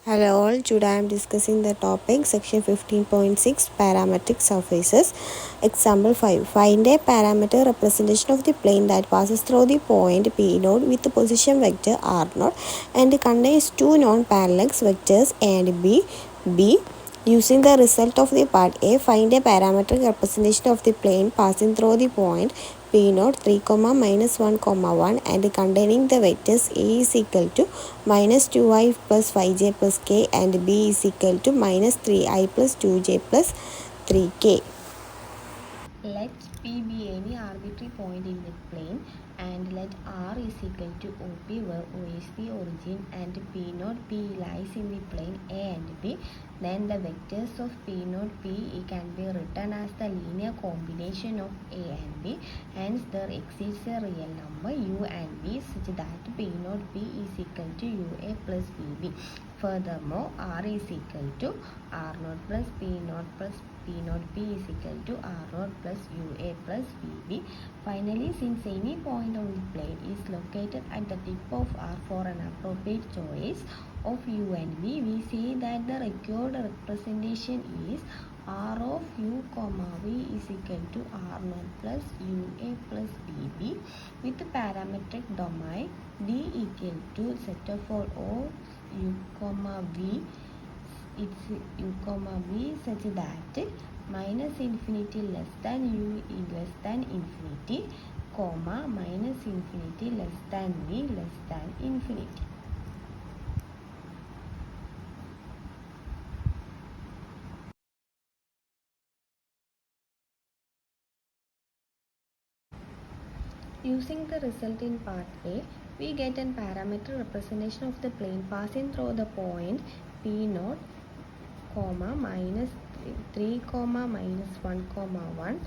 Hello all, today I am discussing the topic section 15.6 parametric surfaces. Example 5. Find a parameter representation of the plane that passes through the point P node with the position vector R node and contains two non-parallax vectors A and B. Using the result of the part A, find a parametric representation of the plane passing through the point P node 3, minus 1, 1 and containing the vectors A is equal to minus 2i plus 5j plus k and B is equal to minus 3i plus 2j plus 3k. Let P be any arbitrary point in the plane and let R is equal to OP where O is the origin and P node P lies in the plane A and B. Then the vectors of P node P can be written as the linear combination of A and B. Hence there exists a real number U and B such that P node P is equal to UA plus VB. Furthermore, R is equal to R naught plus P naught plus P naught P is equal to R naught plus UA plus VB. Finally, since any point on the plane is located at the tip of R for an appropriate choice of U and V, we say that the required representation is R of U, V is equal to R naught plus UA plus VB with the parametric domain D equal to set of all O U, V. It's U, V such that minus infinity less than U less than infinity, minus infinity less than V less than infinity. Using the result in part A, we get a parameter representation of the plane passing through the point P naught, minus 3, minus 1, 1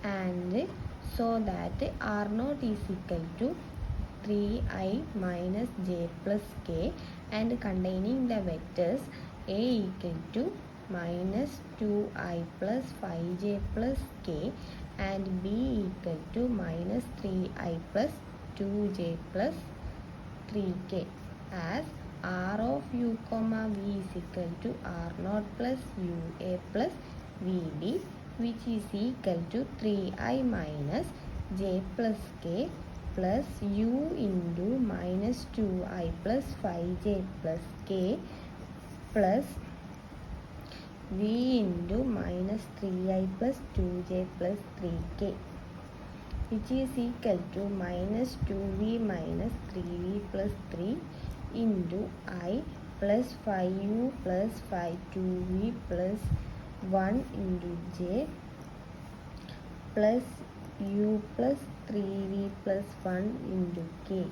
and so that R naught is equal to 3i minus j plus k and containing the vectors A equal to minus 2i plus 5j plus k and B equal to minus 3i plus 2j plus 3k as R of U, V is equal to R naught plus UA plus VB which is equal to 3i minus j plus k plus U into minus 2i plus 5j plus k plus V into minus 3i plus 2j plus 3k which is equal to minus 2v minus 3v plus 3 into I plus 5u plus 2v plus 1 into j plus u plus 3v plus 1 into k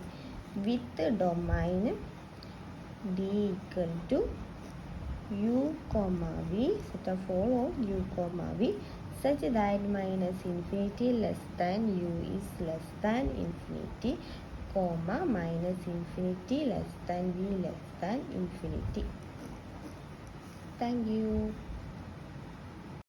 with the domain D equal to U, V set of all of U, V such that minus infinity less than U is less than infinity, minus infinity less than V less than infinity. Thank you.